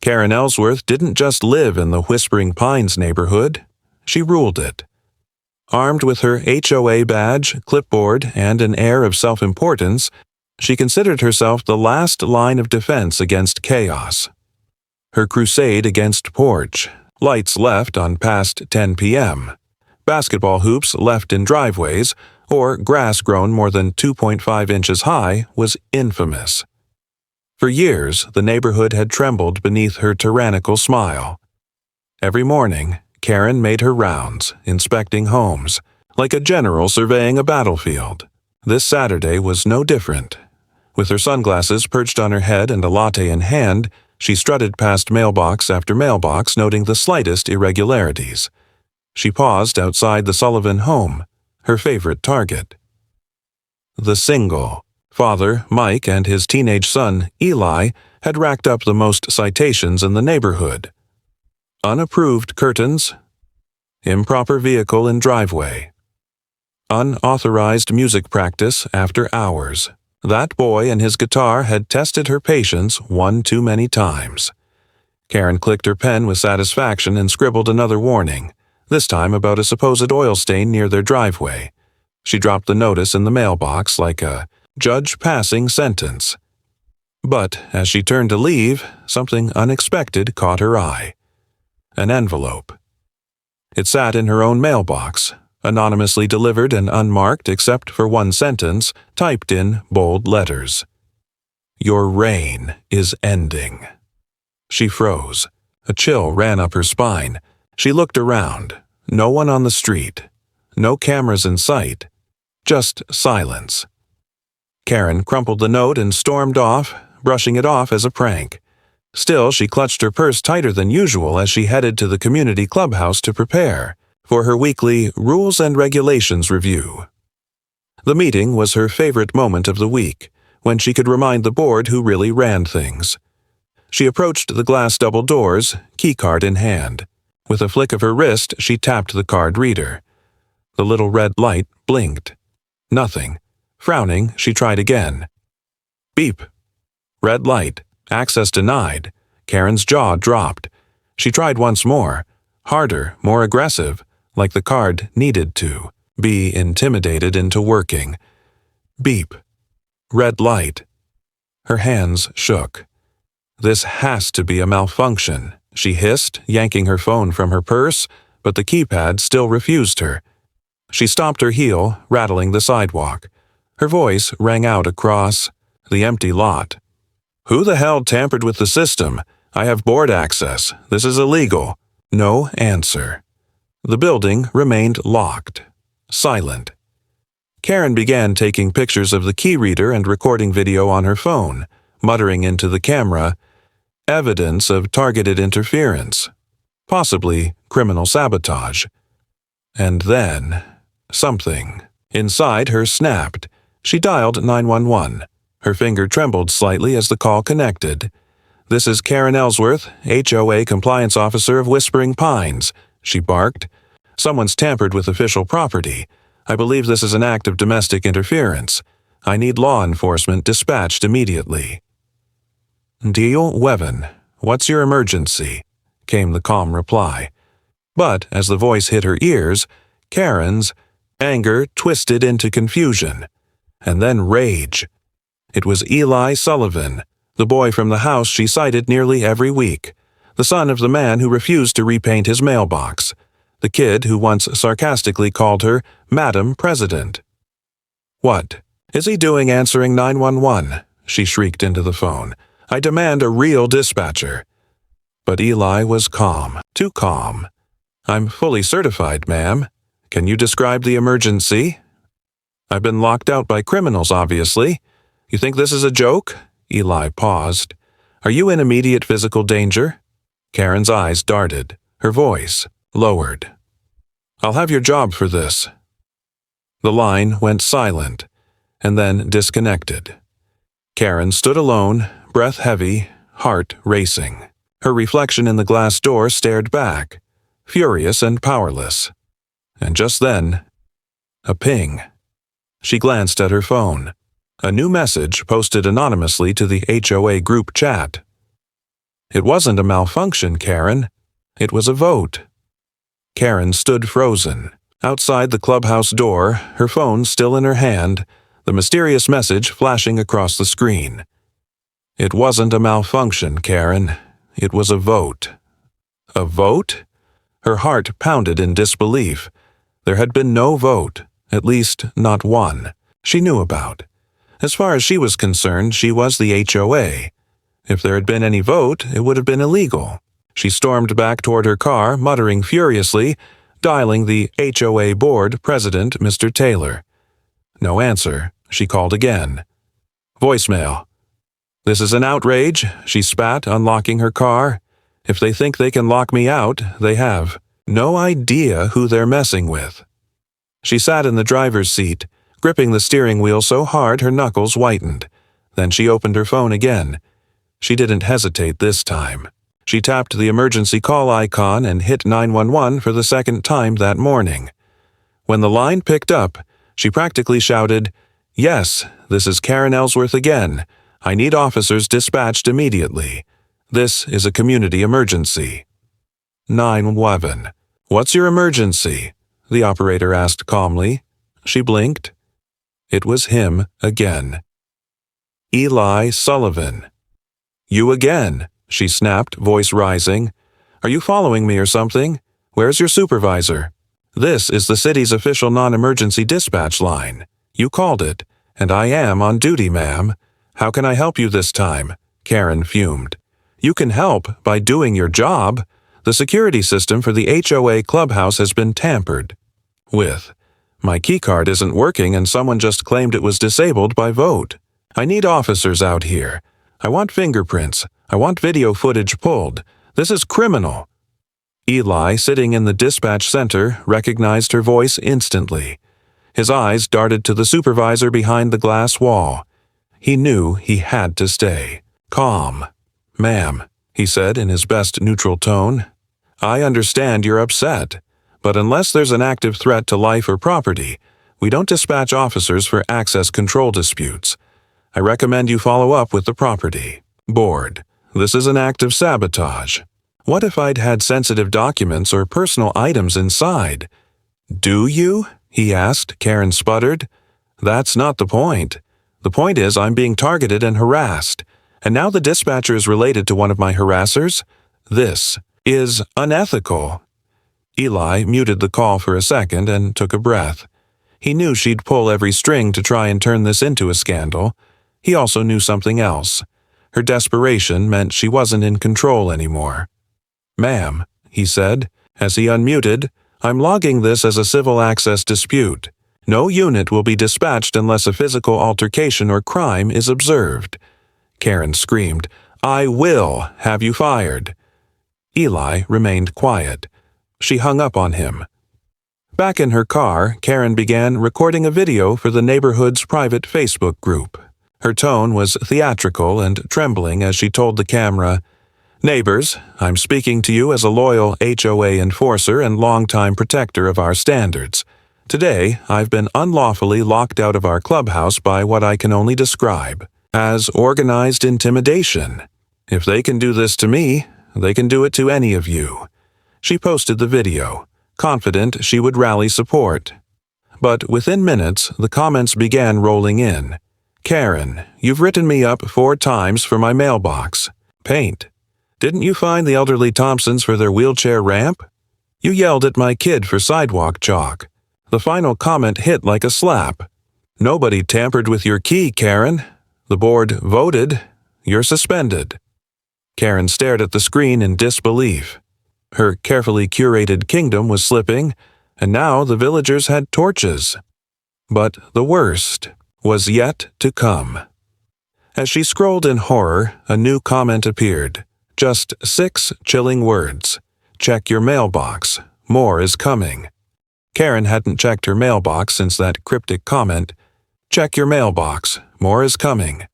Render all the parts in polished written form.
Karen Ellsworth didn't just live in the Whispering Pines neighborhood, she ruled it. Armed with her HOA badge, clipboard, and an air of self-importance, she considered herself the last line of defense against chaos. Her crusade against porch, lights left on past 10 p.m., basketball hoops left in driveways, or grass grown more than 2.5 inches high was infamous. For years, the neighborhood had trembled beneath her tyrannical smile. Every morning, Karen made her rounds, inspecting homes, like a general surveying a battlefield. This Saturday was no different. With her sunglasses perched on her head and a latte in hand, she strutted past mailbox after mailbox, noting the slightest irregularities. She paused outside the Sullivan home, her favorite target. The single. Father, Mike, and his teenage son, Eli, had racked up the most citations in the neighborhood. Unapproved curtains, improper vehicle in driveway, unauthorized music practice after hours. That boy and his guitar had tested her patience one too many times. Karen clicked her pen with satisfaction and scribbled another warning, this time about a supposed oil stain near their driveway. She dropped the notice in the mailbox like a judge-passing sentence. But as she turned to leave, something unexpected caught her eye. An envelope. It sat in her own mailbox, anonymously delivered and unmarked except for one sentence, typed in bold letters. Your reign is ending. She froze. A chill ran up her spine. She looked around. No one on the street. No cameras in sight. Just silence. Karen crumpled the note and stormed off, brushing it off as a prank. Still, she clutched her purse tighter than usual as she headed to the community clubhouse to prepare for her weekly Rules and Regulations review. The meeting was her favorite moment of the week, when she could remind the board who really ran things. She approached the glass double doors, keycard in hand. With a flick of her wrist, she tapped the card reader. The little red light blinked. Nothing. Frowning, she tried again. Beep. Red light. Access denied. Karen's jaw dropped. She tried once more. Harder, more aggressive, like the card needed to be intimidated into working. Beep. Red light. Her hands shook. This has to be a malfunction, she hissed, yanking her phone from her purse, but the keypad still refused her. She stopped her heel, rattling the sidewalk. Her voice rang out across the empty lot. Who the hell tampered with the system? I have board access. This is illegal. No answer. The building remained locked, silent. Karen began taking pictures of the key reader and recording video on her phone, muttering into the camera, evidence of targeted interference, possibly criminal sabotage. And then, something inside her snapped. She dialed 911. Her finger trembled slightly as the call connected. This is Karen Ellsworth, HOA Compliance Officer of Whispering Pines, she barked. Someone's tampered with official property. I believe this is an act of domestic interference. I need law enforcement dispatched immediately. Deal Weven, what's your emergency? Came the calm reply. But as the voice hit her ears, Karen's anger twisted into confusion, and then rage. It was Eli Sullivan, the boy from the house she cited nearly every week, the son of the man who refused to repaint his mailbox, the kid who once sarcastically called her Madam President. What is he doing answering 911? She shrieked into the phone. I demand a real dispatcher. But Eli was calm, too calm. I'm fully certified, ma'am. Can you describe the emergency? I've been locked out by criminals, obviously. You think this is a joke? Eli paused. Are you in immediate physical danger? Karen's eyes darted, her voice lowered. I'll have your job for this. The line went silent, and then disconnected. Karen stood alone, breath heavy, heart racing. Her reflection in the glass door stared back, furious and powerless. And just then, a ping. She glanced at her phone. A new message posted anonymously to the HOA group chat. It wasn't a malfunction, Karen. It was a vote. Karen stood frozen. Outside the clubhouse door, her phone still in her hand, the mysterious message flashing across the screen. It wasn't a malfunction, Karen. It was a vote. A vote? Her heart pounded in disbelief. There had been no vote, at least not one, she knew about. As far as she was concerned, she was the HOA. If there had been any vote, it would have been illegal. She stormed back toward her car, muttering furiously, dialing the HOA board president, Mr. Taylor. No answer. She called again. Voicemail. This is an outrage, she spat, unlocking her car. If they think they can lock me out, they have no idea who they're messing with. She sat in the driver's seat, gripping the steering wheel so hard her knuckles whitened. Then she opened her phone again. She didn't hesitate this time. She tapped the emergency call icon and hit 911 for the second time that morning. When the line picked up, she practically shouted, "Yes, this is Karen Ellsworth again. I need officers dispatched immediately. This is a community emergency." 911. What's your emergency? The operator asked calmly. She blinked. It was him again. Eli Sullivan. You again, she snapped, voice rising. Are you following me or something? Where's your supervisor? This is the city's official non-emergency dispatch line. You called it, and I am on duty, ma'am. How can I help you this time? Karen fumed. You can help by doing your job. The security system for the HOA clubhouse has been tampered with. My keycard isn't working and someone just claimed it was disabled by vote. I need officers out here. I want fingerprints. I want video footage pulled. This is criminal. Eli, sitting in the dispatch center, recognized her voice instantly. His eyes darted to the supervisor behind the glass wall. He knew he had to stay calm. Ma'am, he said in his best neutral tone, I understand you're upset, but unless there's an active threat to life or property, we don't dispatch officers for access control disputes. I recommend you follow up with the property board. This is an act of sabotage. What if I'd had sensitive documents or personal items inside? Do you? He asked. Karen sputtered. That's not the point. The point is I'm being targeted and harassed, and now the dispatcher is related to one of my harassers? This is unethical. Eli muted the call for a second and took a breath. He knew she'd pull every string to try and turn this into a scandal. He also knew something else. Her desperation meant she wasn't in control anymore. Ma'am, he said, as he unmuted, I'm logging this as a civil access dispute. No unit will be dispatched unless a physical altercation or crime is observed. Karen screamed, I will have you fired. Eli remained quiet. She hung up on him. Back in her car, Karen began recording a video for the neighborhood's private Facebook group. Her tone was theatrical and trembling as she told the camera, Neighbors, I'm speaking to you as a loyal HOA enforcer and longtime protector of our standards. Today, I've been unlawfully locked out of our clubhouse by what I can only describe as organized intimidation. If they can do this to me, they can do it to any of you. She posted the video, confident she would rally support. But within minutes, the comments began rolling in. Karen, you've written me up 4 times for my mailbox. Paint. Didn't you find the elderly Thompsons for their wheelchair ramp? You yelled at my kid for sidewalk chalk. The final comment hit like a slap. Nobody tampered with your key, Karen. The board voted. You're suspended. Karen stared at the screen in disbelief. Her carefully curated kingdom was slipping, and now the villagers had torches. But the worst was yet to come. As she scrolled in horror, a new comment appeared. Just 6 chilling words. Check your mailbox. More is coming. Karen hadn't checked her mailbox since that cryptic comment. Check your mailbox. More is coming.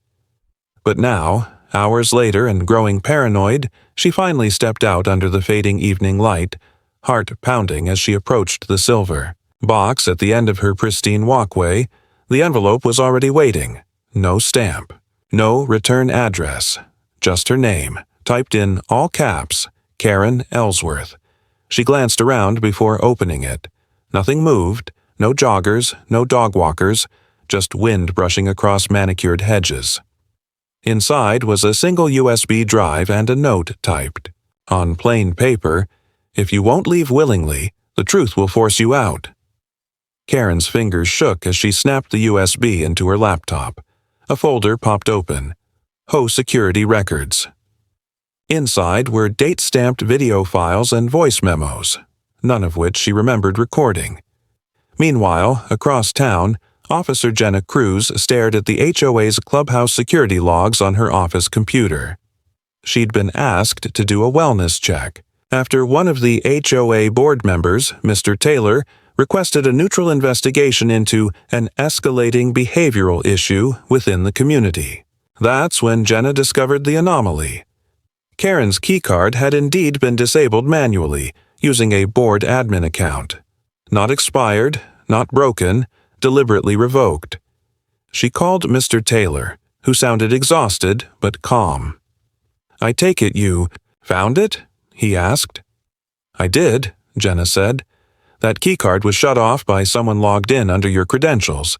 But now, hours later and growing paranoid, she finally stepped out under the fading evening light, heart pounding as she approached the silver box at the end of her pristine walkway. The envelope was already waiting. No stamp. No return address. Just her name, typed in all caps, Karen Ellsworth. She glanced around before opening it. Nothing moved, no joggers, no dog walkers, just wind brushing across manicured hedges. Inside was a single USB drive and a note typed. On plain paper, "If you won't leave willingly, the truth will force you out." Karen's fingers shook as she snapped the USB into her laptop. A folder popped open. HOA security records. Inside were date-stamped video files and voice memos, none of which she remembered recording. Meanwhile, across town, Officer Jenna Cruz stared at the HOA's clubhouse security logs on her office computer. She'd been asked to do a wellness check after one of the HOA board members, Mr. Taylor, requested a neutral investigation into an escalating behavioral issue within the community. That's when Jenna discovered the anomaly. Karen's keycard had indeed been disabled manually, using a board admin account. Not expired, not broken, deliberately revoked. She called Mr. Taylor, who sounded exhausted but calm. "I take it you found it?" he asked. "I did," Jenna said. "That keycard was shut off by someone logged in under your credentials."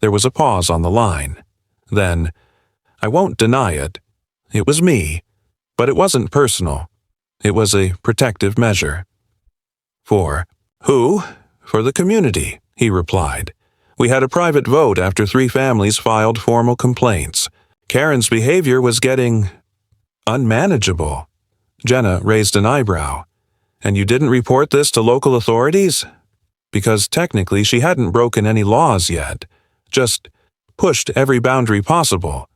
There was a pause on the line. Then, "I won't deny it. It was me. But it wasn't personal. It was a protective measure." "For who?" "For the community," he replied. "We had a private vote after 3 families filed formal complaints. Karen's behavior was getting unmanageable." Jenna raised an eyebrow. "And you didn't report this to local authorities?" "Because technically she hadn't broken any laws yet. Just pushed every boundary possible."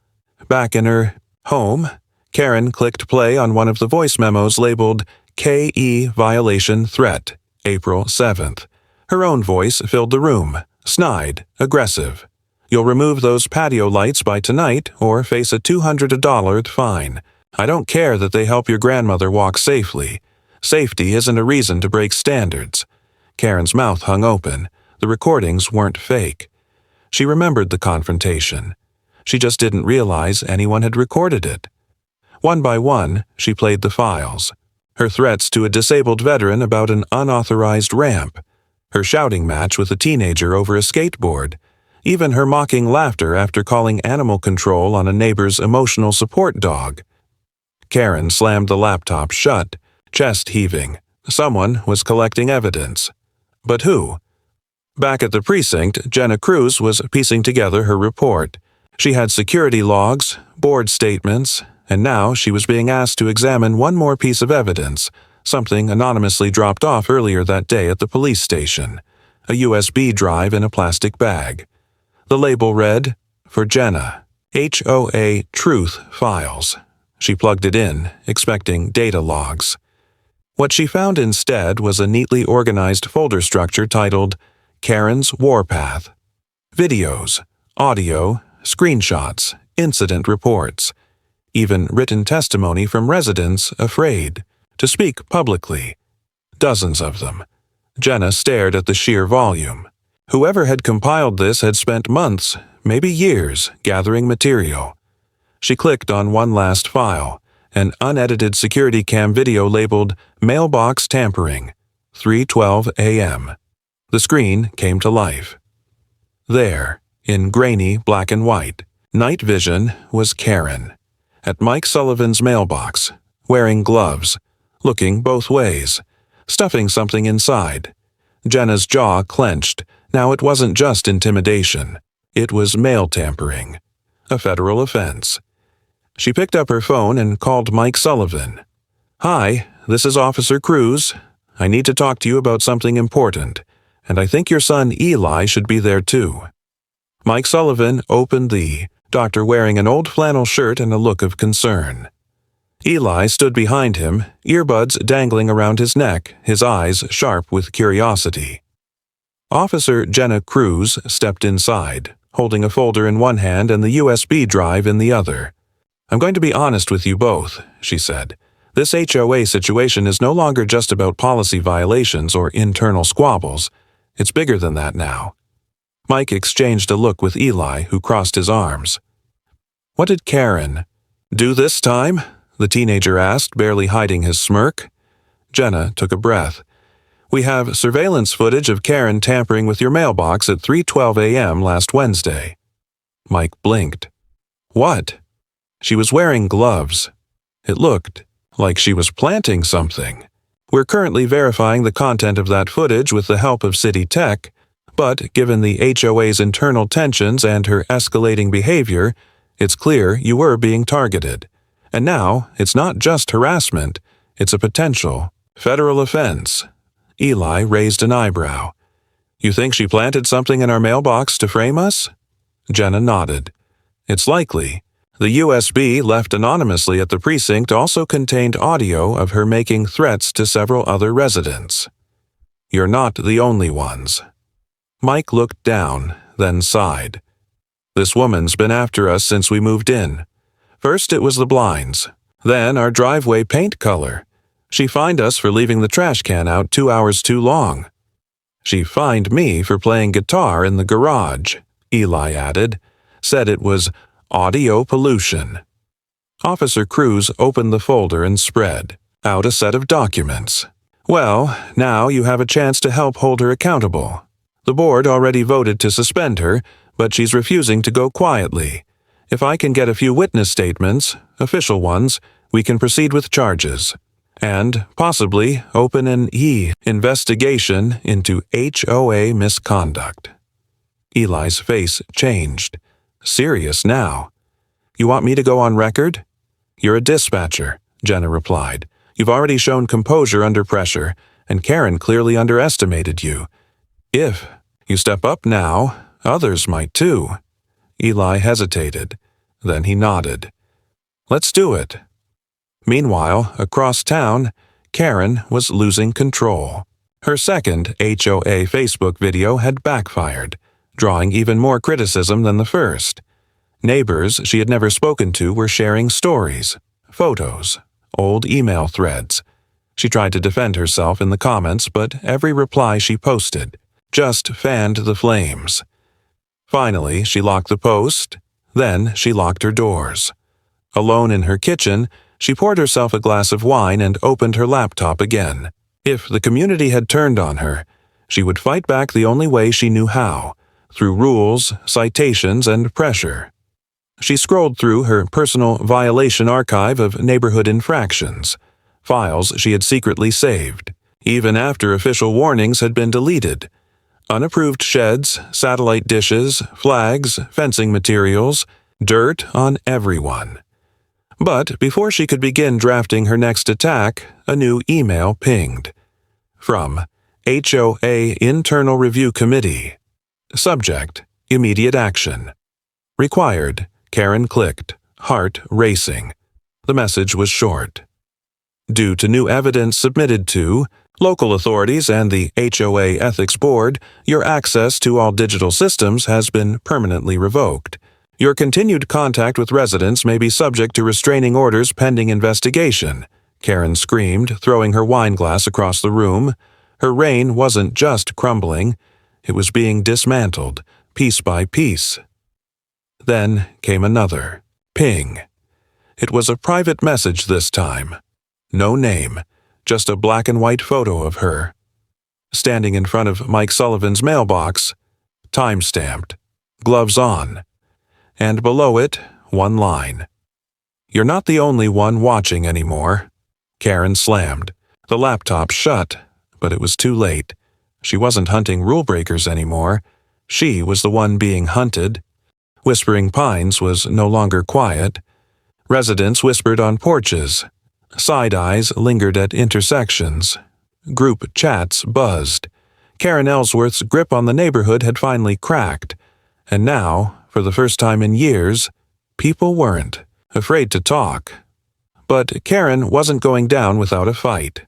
Back in her home, Karen clicked play on one of the voice memos labeled KE Violation Threat, April 7th. Her own voice filled the room, snide, aggressive. "You'll remove those patio lights by tonight or face a $200 fine. I don't care that they help your grandmother walk safely. Safety isn't a reason to break standards." Karen's mouth hung open. The recordings weren't fake. She remembered the confrontation. She just didn't realize anyone had recorded it. One by one, she played the files. Her threats to a disabled veteran about an unauthorized ramp. Her shouting match with a teenager over a skateboard. Even her mocking laughter after calling animal control on a neighbor's emotional support dog. Karen slammed the laptop shut, chest heaving. Someone was collecting evidence. But who? Back at the precinct, Jenna Cruz was piecing together her report. She had security logs, board statements, and now she was being asked to examine one more piece of evidence, something anonymously dropped off earlier that day at the police station, a USB drive in a plastic bag. The label read, "For Jenna, HOA Truth Files." She plugged it in, expecting data logs. What she found instead was a neatly organized folder structure titled Karen's Warpath. Videos, audio, screenshots, incident reports. Even written testimony from residents afraid to speak publicly. Dozens of them. Jenna stared at the sheer volume. Whoever had compiled this had spent months, maybe years, gathering material. She clicked on one last file, an unedited security cam video labeled Mailbox Tampering, 3:12 a.m. The screen came to life. There, in grainy black and white, night vision, was Karen. At Mike Sullivan's mailbox, wearing gloves, looking both ways, stuffing something inside. Jenna's jaw clenched. Now it wasn't just intimidation. It was mail tampering, a federal offense. She picked up her phone and called Mike Sullivan. "Hi, this is Officer Cruz. I need to talk to you about something important, and I think your son Eli should be there too." Mike Sullivan opened the doctor wearing an old flannel shirt and a look of concern. Eli stood behind him, earbuds dangling around his neck, his eyes sharp with curiosity. Officer Jenna Cruz stepped inside, holding a folder in one hand and the USB drive in the other. "I'm going to be honest with you both," she said. "This HOA situation is no longer just about policy violations or internal squabbles. It's bigger than that now." Mike exchanged a look with Eli, who crossed his arms. "What did Karen do this time?" the teenager asked, barely hiding his smirk. Jenna took a breath. "We have surveillance footage of Karen tampering with your mailbox at 3:12 a.m. last Wednesday." Mike blinked. "What?" "She was wearing gloves. It looked like she was planting something. We're currently verifying the content of that footage with the help of City Tech, but given the HOA's internal tensions and her escalating behavior, it's clear you were being targeted. And now, it's not just harassment, it's a potential federal offense." Eli raised an eyebrow. "You think she planted something in our mailbox to frame us?" Jenna nodded. "It's likely. The USB left anonymously at the precinct also contained audio of her making threats to several other residents. You're not the only ones." Mike looked down, then sighed. "This woman's been after us since we moved in. First it was the blinds, then our driveway paint color. She fined us for leaving the trash can out 2 hours too long. She fined me for playing guitar in the garage," Eli added. "Said it was audio pollution." Officer Cruz opened the folder and spread out a set of documents. "Well, now you have a chance to help hold her accountable. The board already voted to suspend her, but she's refusing to go quietly. If I can get a few witness statements, official ones, we can proceed with charges. And possibly open an investigation into HOA misconduct." Eli's face changed. Serious now. "You want me to go on record?" "You're a dispatcher," Jenna replied. "You've already shown composure under pressure, and Karen clearly underestimated you. If you step up now, others might too." Eli hesitated. Then he nodded. "Let's do it." Meanwhile, across town, Karen was losing control. Her second HOA Facebook video had backfired, drawing even more criticism than the first. Neighbors she had never spoken to were sharing stories, photos, old email threads. She tried to defend herself in the comments, but every reply she posted just fanned the flames. Finally, she locked the post, then she locked her doors. Alone in her kitchen, she poured herself a glass of wine and opened her laptop again. If the community had turned on her, she would fight back the only way she knew how, through rules, citations, and pressure. She scrolled through her personal violation archive of neighborhood infractions, files she had secretly saved, even after official warnings had been deleted. Unapproved sheds, satellite dishes, flags, fencing materials, dirt on everyone. But before she could begin drafting her next attack, a new email pinged. From HOA Internal Review Committee. Subject: Immediate action. Required. Karen clicked, heart racing. The message was short. Due to new evidence submitted to local authorities and the HOA Ethics Board, your access to all digital systems has been permanently revoked. Your continued contact with residents may be subject to restraining orders pending investigation, Karen screamed, throwing her wine glass across the room. Her reign wasn't just crumbling, it was being dismantled, piece by piece. Then came another ping. It was a private message this time. No name, just a black and white photo of her. Standing in front of Mike Sullivan's mailbox, time-stamped, gloves on. And below it, one line. "You're not the only one watching anymore." Karen slammed. The laptop shut, but it was too late. She wasn't hunting rule breakers anymore. She was the one being hunted. Whispering Pines was no longer quiet. Residents whispered on porches. Side-eyes lingered at intersections. Group chats buzzed. Karen Ellsworth's grip on the neighborhood had finally cracked. And now, for the first time in years, people weren't afraid to talk. But Karen wasn't going down without a fight.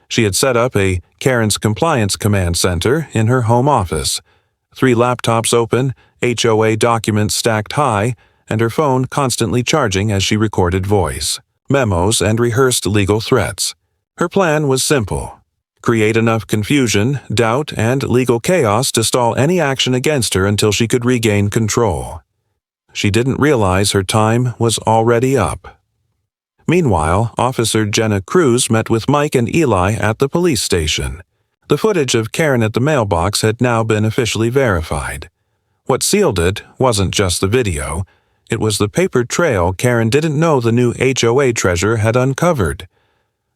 She had set up a Karen's Compliance Command Center in her home office. 3 laptops open, HOA documents stacked high, and her phone constantly charging as she recorded voice, memos, and rehearsed legal threats. Her plan was simple: create enough confusion, doubt, and legal chaos to stall any action against her until she could regain control. She didn't realize her time was already up. Meanwhile, Officer Jenna Cruz met with Mike and Eli at the police station. The footage of Karen at the mailbox had now been officially verified. What sealed it wasn't just the video. It was the paper trail Karen didn't know the new HOA treasurer had uncovered.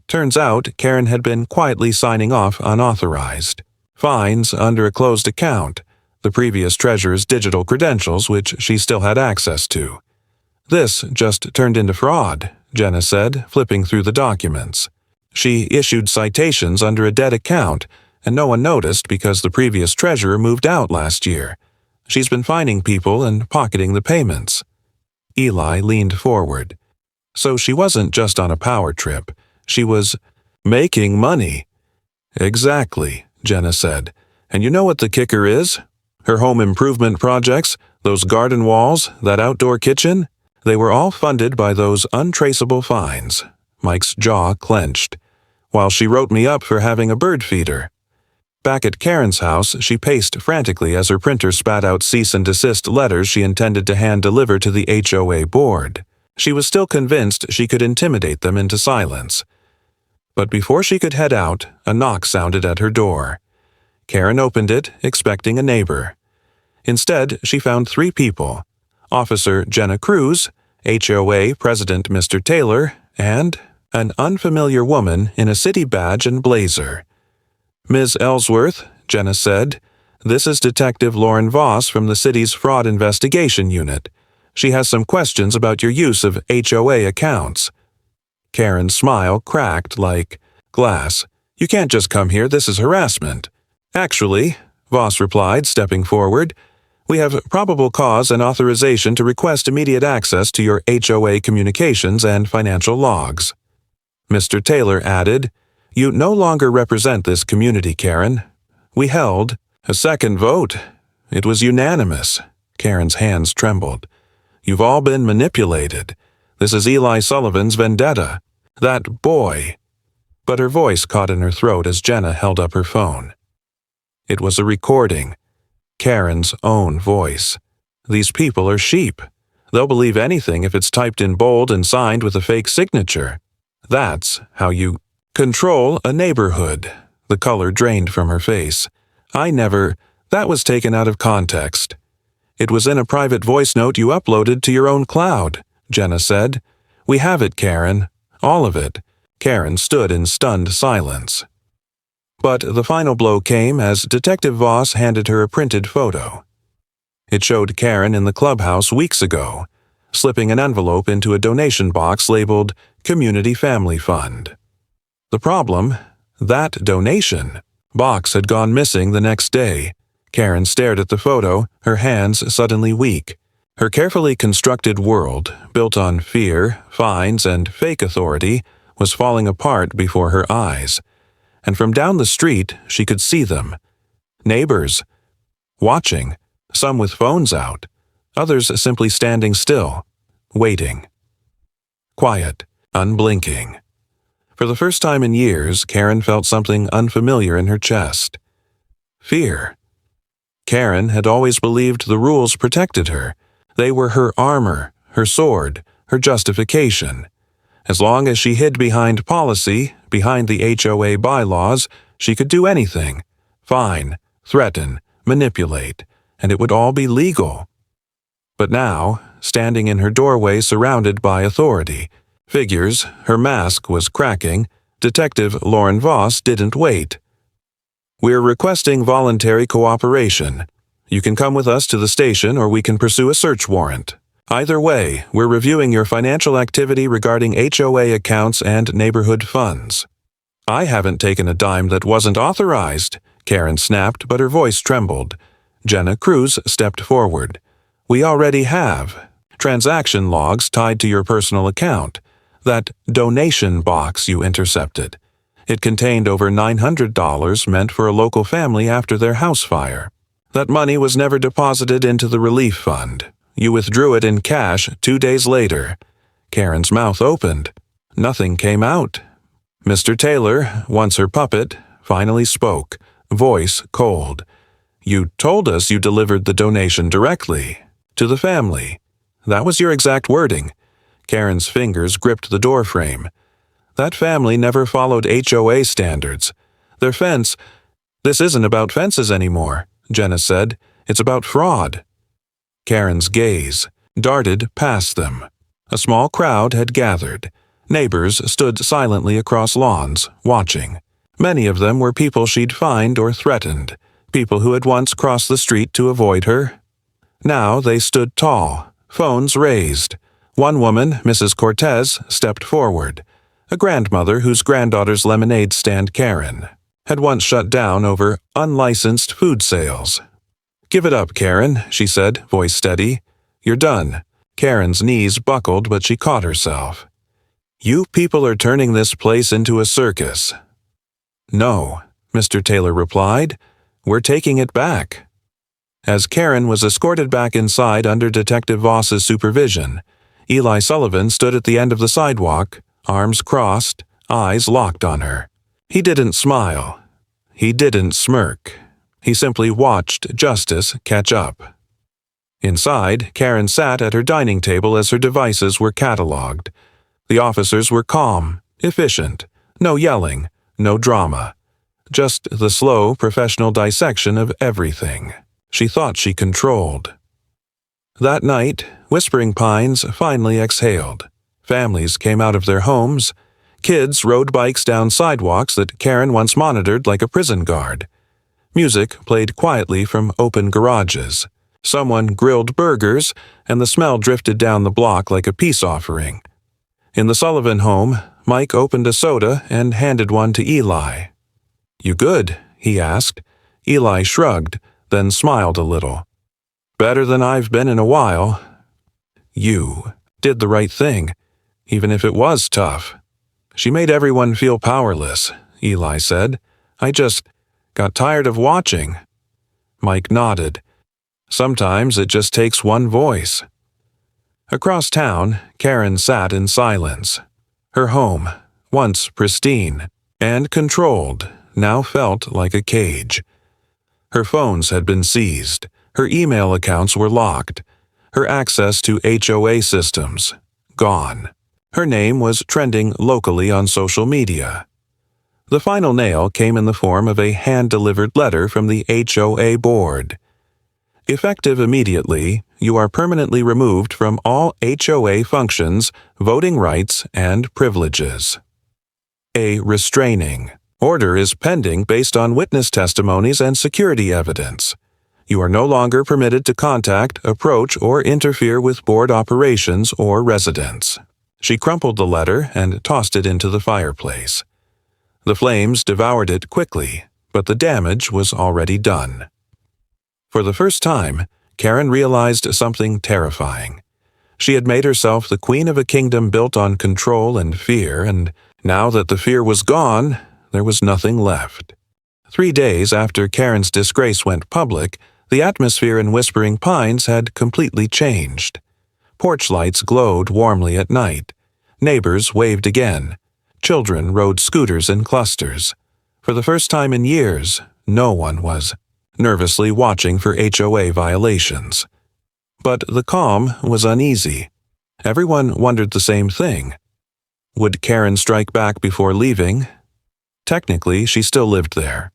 Turns out, Karen had been quietly signing off unauthorized fines under a closed account, the previous treasurer's digital credentials which she still had access to. This just turned into fraud, Jenna said, flipping through the documents. She issued citations under a dead account, and no one noticed because the previous treasurer moved out last year. She's been fining people and pocketing the payments. Eli leaned forward. So she wasn't just on a power trip. She was making money. Exactly, Jenna said. And you know what the kicker is? Her home improvement projects, those garden walls, that outdoor kitchen, they were all funded by those untraceable fines. Mike's jaw clenched. While she wrote me up for having a bird feeder. Back at Karen's house, she paced frantically as her printer spat out cease and desist letters she intended to hand-deliver to the HOA board. She was still convinced she could intimidate them into silence. But before she could head out, a knock sounded at her door. Karen opened it, expecting a neighbor. Instead, she found 3 people: Officer Jenna Cruz, HOA President Mr. Taylor, and an unfamiliar woman in a city badge and blazer. Ms. Ellsworth, Jenna said, this is Detective Lauren Voss from the city's Fraud Investigation Unit. She has some questions about your use of HOA accounts. Karen's smile cracked like glass. You can't just come here, this is harassment. Actually, Voss replied, stepping forward, we have probable cause and authorization to request immediate access to your HOA communications and financial logs. Mr. Taylor added, you no longer represent this community, Karen. We held a second vote. It was unanimous. Karen's hands trembled. You've all been manipulated. This is Eli Sullivan's vendetta. That boy. But her voice caught in her throat as Jenna held up her phone. It was a recording. Karen's own voice. These people are sheep. They'll believe anything if it's typed in bold and signed with a fake signature. That's how you control a neighborhood. The color drained from her face. That was taken out of context. It was in a private voice note you uploaded to your own cloud, Jenna said. We have it, Karen. All of it. Karen stood in stunned silence. But the final blow came as Detective Voss handed her a printed photo. It showed Karen in the clubhouse weeks ago, slipping an envelope into a donation box labeled Community Family Fund. The problem? That donation box had gone missing the next day. Karen stared at the photo, her hands suddenly weak. Her carefully constructed world, built on fear, fines, and fake authority, was falling apart before her eyes. And from down the street, she could see them. Neighbors. Watching. Some with phones out. Others simply standing still. Waiting. Quiet. Unblinking. For the first time in years, Karen felt something unfamiliar in her chest. Fear. Karen had always believed the rules protected her. They were her armor, her sword, her justification. As long as she hid behind policy, behind the HOA bylaws, she could do anything. Fine, threaten, manipulate, and it would all be legal. But now, standing in her doorway surrounded by authority, figures, her mask was cracking, Detective Lauren Voss didn't wait. We're requesting voluntary cooperation. You can come with us to the station or we can pursue a search warrant. Either way, we're reviewing your financial activity regarding HOA accounts and neighborhood funds. I haven't taken a dime that wasn't authorized, Karen snapped, but her voice trembled. Jenna Cruz stepped forward. We already have. Transaction logs tied to your personal account. That donation box you intercepted. It contained over $900 meant for a local family after their house fire. That money was never deposited into the relief fund. You withdrew it in cash 2 days later. Karen's mouth opened. Nothing came out. Mr. Taylor, once her puppet, finally spoke, voice cold. You told us you delivered the donation directly. To the family. That was your exact wording. Karen's fingers gripped the doorframe. That family never followed HOA standards. Their fence— "This isn't about fences anymore," Jenna said. "It's about fraud." Karen's gaze darted past them. A small crowd had gathered. Neighbors stood silently across lawns, watching. Many of them were people she'd fined or threatened, people who had once crossed the street to avoid her. Now they stood tall, phones raised. One woman, Mrs. Cortez, stepped forward. A grandmother whose granddaughter's lemonade stand, Karen, had once shut down over unlicensed food sales. "Give it up, Karen," she said, voice steady. "You're done." Karen's knees buckled, but she caught herself. "You people are turning this place into a circus." "No," Mr. Taylor replied. "We're taking it back." As Karen was escorted back inside under Detective Voss's supervision, Eli Sullivan stood at the end of the sidewalk, arms crossed, eyes locked on her. He didn't smile. He didn't smirk. He simply watched justice catch up. Inside, Karen sat at her dining table as her devices were cataloged. The officers were calm, efficient, no yelling, no drama. Just the slow, professional dissection of everything she thought she controlled. That night, Whispering Pines finally exhaled. Families came out of their homes. Kids rode bikes down sidewalks that Karen once monitored like a prison guard. Music played quietly from open garages. Someone grilled burgers, and the smell drifted down the block like a peace offering. In the Sullivan home, Mike opened a soda and handed one to Eli. "You good?" he asked. Eli shrugged, then smiled a little. "Better than I've been in a while." "You did the right thing, even if it was tough." "She made everyone feel powerless," Eli said. "I just got tired of watching." Mike nodded. "Sometimes it just takes one voice." Across town, Karen sat in silence. Her home, once pristine and controlled, now felt like a cage. Her phones had been seized. Her email accounts were locked. Her access to HOA systems gone. Her name was trending locally on social media. The final nail came in the form of a hand-delivered letter from the HOA board. Effective immediately, you are permanently removed from all HOA functions, voting rights, and privileges. A restraining order is pending based on witness testimonies and security evidence. You are no longer permitted to contact, approach, or interfere with board operations or residents. She crumpled the letter and tossed it into the fireplace. The flames devoured it quickly, but the damage was already done. For the first time, Karen realized something terrifying. She had made herself the queen of a kingdom built on control and fear, and now that the fear was gone, there was nothing left. 3 days after Karen's disgrace went public, the atmosphere in Whispering Pines had completely changed. Porch lights glowed warmly at night. Neighbors waved again. Children rode scooters in clusters. For the first time in years, no one was nervously watching for HOA violations. But the calm was uneasy. Everyone wondered the same thing. Would Karen strike back before leaving? Technically, she still lived there.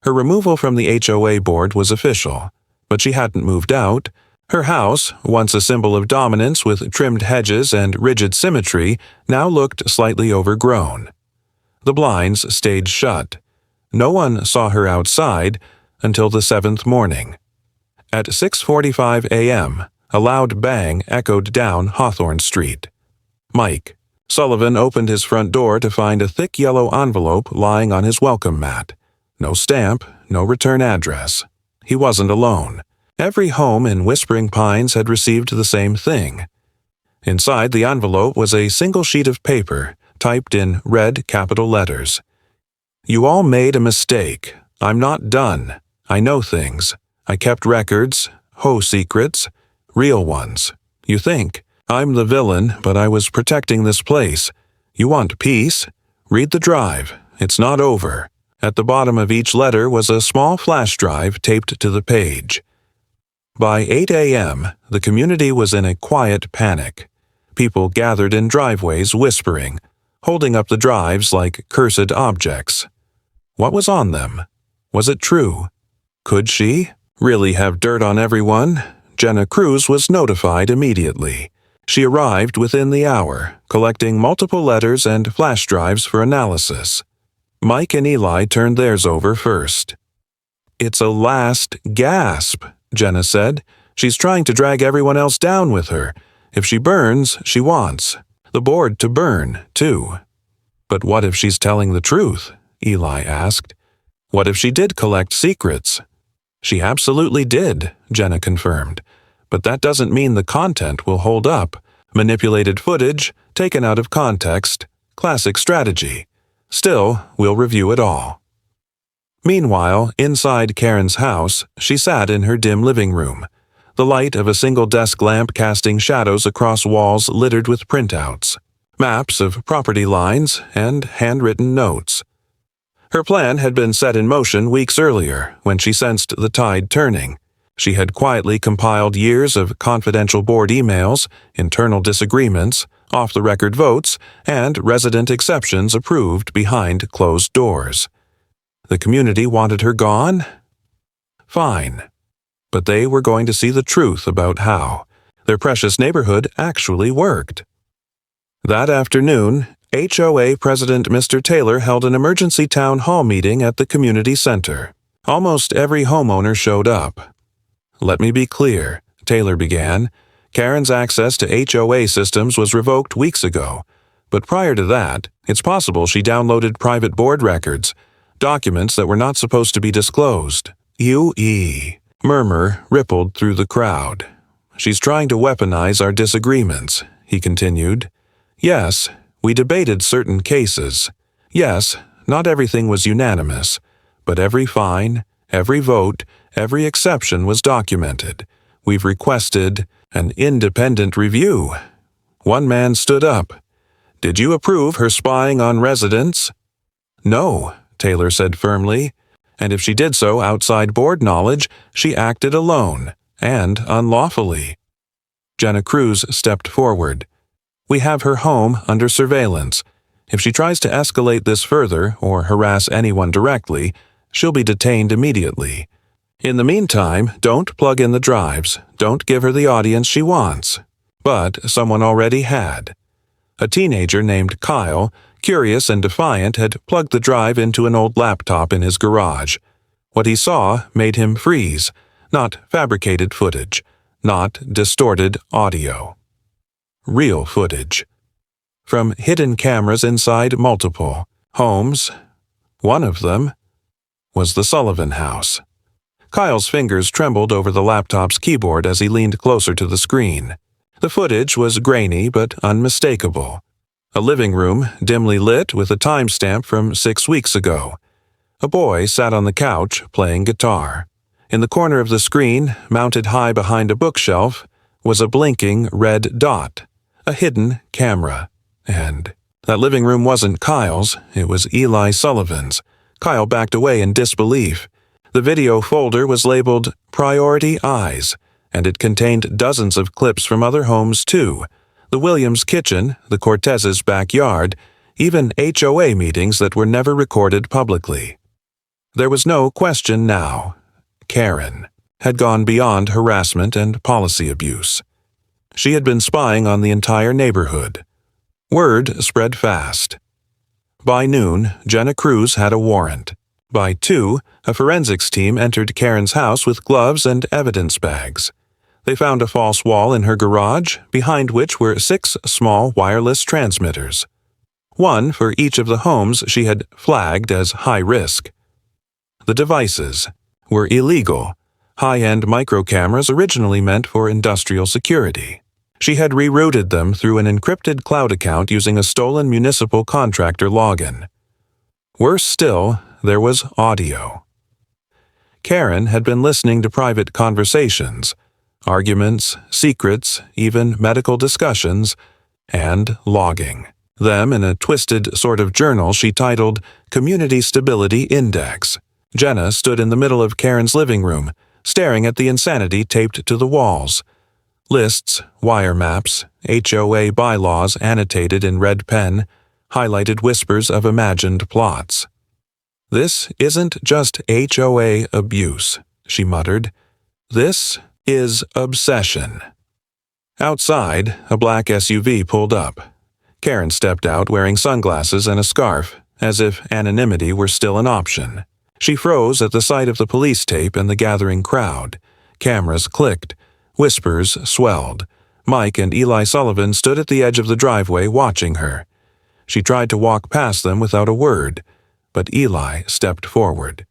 Her removal from the HOA board was official, but she hadn't moved out. Her house, once a symbol of dominance with trimmed hedges and rigid symmetry, now looked slightly overgrown. The blinds stayed shut. No one saw her outside until the 7th morning. At 6:45 a.m., a loud bang echoed down Hawthorne Street. Mike Sullivan opened his front door to find a thick yellow envelope lying on his welcome mat. No stamp, no return address. He wasn't alone. Every home in Whispering Pines had received the same thing. Inside the envelope was a single sheet of paper, typed in red capital letters. "You all made a mistake. I'm not done. I know things. I kept records, secrets, real ones. You think I'm the villain, but I was protecting this place. You want peace? Read the drive. It's not over." At the bottom of each letter was a small flash drive taped to the page. By 8 a.m., the community was in a quiet panic. People gathered in driveways whispering, holding up the drives like cursed objects. What was on them? Was it true? Could she really have dirt on everyone? Jenna Cruz was notified immediately. She arrived within the hour, collecting multiple letters and flash drives for analysis. Mike and Eli turned theirs over first. "It's a last gasp," Jenna said. "She's trying to drag everyone else down with her. If she burns, she wants the board to burn, too." "But what if she's telling the truth?" Eli asked. "What if she did collect secrets?" "She absolutely did," Jenna confirmed. "But that doesn't mean the content will hold up. Manipulated footage, taken out of context, classic strategy. Still, we'll review it all." Meanwhile, inside Karen's house, she sat in her dim living room, the light of a single desk lamp casting shadows across walls littered with printouts, maps of property lines, and handwritten notes. Her plan had been set in motion weeks earlier when she sensed the tide turning. She had quietly compiled years of confidential board emails, internal disagreements, off-the-record votes, and resident exceptions approved behind closed doors. The community wanted her gone? Fine. But they were going to see the truth about how their precious neighborhood actually worked. That afternoon, HOA President Mr. Taylor held an emergency town hall meeting at the community center. Almost every homeowner showed up. "Let me be clear," Taylor began. "Karen's access to HOA systems was revoked weeks ago, but prior to that, it's possible she downloaded private board records, documents that were not supposed to be disclosed." Murmur rippled through the crowd. "She's trying to weaponize our disagreements," he continued. "Yes, we debated certain cases. Yes, not everything was unanimous, but every fine, every vote, every exception was documented. We've requested an independent review." One man stood up. "Did you approve her spying on residents?" "No," Taylor said firmly. "And if she did so outside board knowledge, she acted alone, and unlawfully." Jenna Cruz stepped forward. "We have her home under surveillance. If she tries to escalate this further or harass anyone directly, she'll be detained immediately. In the meantime, don't plug in the drives. Don't give her the audience she wants." But someone already had. A teenager named Kyle, curious and defiant, had plugged the drive into an old laptop in his garage. What he saw made him freeze. Not fabricated footage. Not distorted audio. Real footage. From hidden cameras inside multiple homes. One of them was the Sullivan house. Kyle's fingers trembled over the laptop's keyboard as he leaned closer to the screen. The footage was grainy but unmistakable. A living room, dimly lit with a timestamp from 6 weeks ago. A boy sat on the couch playing guitar. In the corner of the screen, mounted high behind a bookshelf, was a blinking red dot, a hidden camera. And that living room wasn't Kyle's, it was Eli Sullivan's. Kyle backed away in disbelief. The video folder was labeled Priority Eyes, and it contained dozens of clips from other homes too. The Williams kitchen, the Cortez's backyard, even HOA meetings that were never recorded publicly. There was no question now. Karen had gone beyond harassment and policy abuse. She had been spying on the entire neighborhood. Word spread fast. By noon, Jenna Cruz had a warrant. By 2, a forensics team entered Karen's house with gloves and evidence bags. They found a false wall in her garage, behind which were 6 small wireless transmitters. One for each of the homes she had flagged as high risk. The devices were illegal, high-end microcameras originally meant for industrial security. She had rerouted them through an encrypted cloud account using a stolen municipal contractor login. Worse still, there was audio. Karen had been listening to private conversations, arguments, secrets, even medical discussions, and logging them in a twisted sort of journal she titled Community Stability Index. Jenna stood in the middle of Karen's living room, staring at the insanity taped to the walls. Lists, wire maps, HOA bylaws annotated in red pen, highlighted whispers of imagined plots. "This isn't just HOA abuse," she muttered. "This is obsession." Outside, a black SUV pulled up. Karen stepped out wearing sunglasses and a scarf, as if anonymity were still an option. She froze at the sight of the police tape and the gathering crowd. Cameras clicked. Whispers swelled. Mike and Eli Sullivan stood at the edge of the driveway watching her. She tried to walk past them without a word, but Eli stepped forward.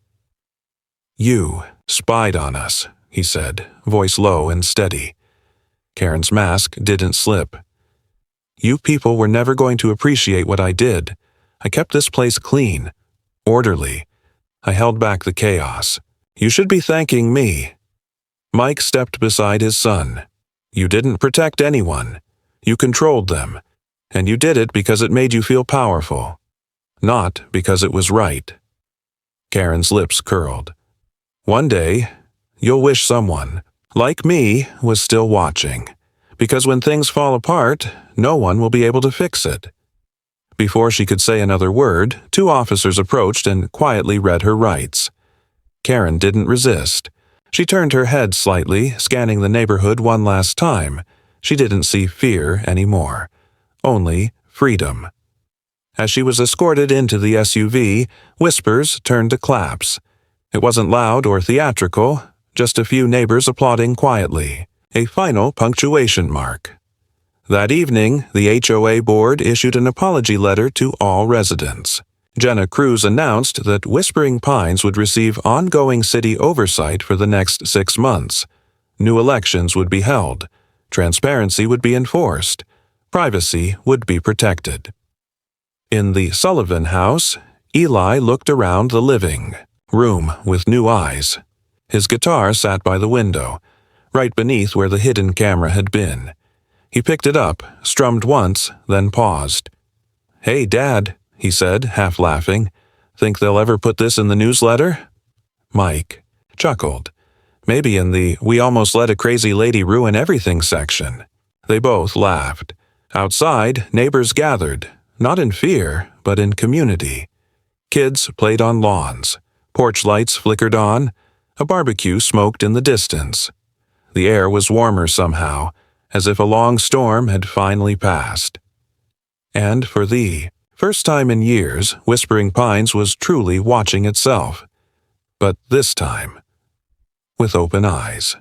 "You spied on us," he said, voice low and steady. Karen's mask didn't slip. "You people were never going to appreciate what I did. I kept this place clean, orderly. I held back the chaos. You should be thanking me." Mike stepped beside his son. "You didn't protect anyone. You controlled them. And you did it because it made you feel powerful. Not because it was right." Karen's lips curled. "One day, you'll wish someone, like me, was still watching. Because when things fall apart, no one will be able to fix it." Before she could say another word, 2 officers approached and quietly read her rights. Karen didn't resist. She turned her head slightly, scanning the neighborhood one last time. She didn't see fear anymore. Only freedom. As she was escorted into the SUV, whispers turned to claps. It wasn't loud or theatrical, just a few neighbors applauding quietly. A final punctuation mark. That evening, the HOA board issued an apology letter to all residents. Jenna Cruz announced that Whispering Pines would receive ongoing city oversight for the next 6 months. New elections would be held. Transparency would be enforced. Privacy would be protected. In the Sullivan house, Eli looked around the living room with new eyes. His guitar sat by the window, right beneath where the hidden camera had been. He picked it up, strummed once, then paused. "Hey, Dad," he said, half laughing. "Think they'll ever put this in the newsletter?" Mike chuckled. "Maybe in the 'We almost let a crazy lady ruin everything' section." They both laughed. Outside, neighbors gathered, not in fear, but in community. Kids played on lawns. Porch lights flickered on. A barbecue smoked in the distance. The air was warmer somehow, as if a long storm had finally passed. And for the first time in years, Whispering Pines was truly watching itself. But this time, with open eyes.